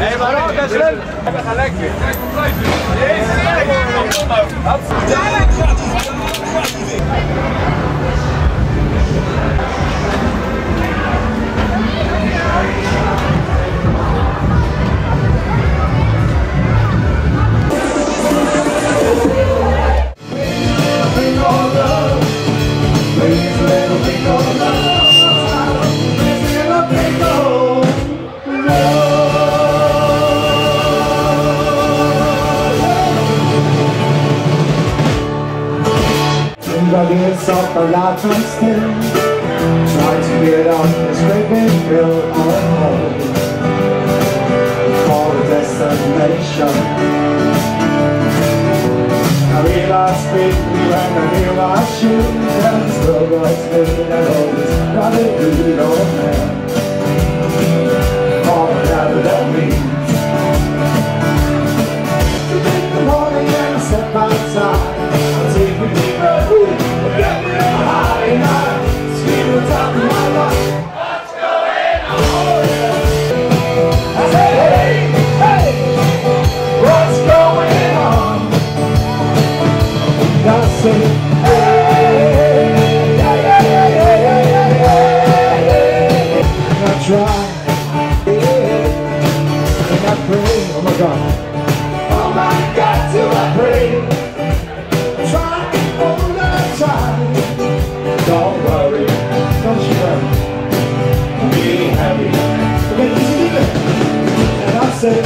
Hey, maar ook, dat is leuk. We gaan lekker. It's off a lot from still, trying to get on this great big hill on home for a destination. I realized quickly when I knew I should, and still was me that always got a good old man. For whatever that means. In the morning and I step outside, I'll take me deep breath. And I scream at the top of my lungs, what's going on? I say, hey, hey, what's going on? I say, hey, yeah, yeah, yeah, yeah, yeah, yeah, yeah, yeah. And I try, and I pray, oh my God, till I pray. Try all the time. Don't worry, don't you worry, be happy. And I said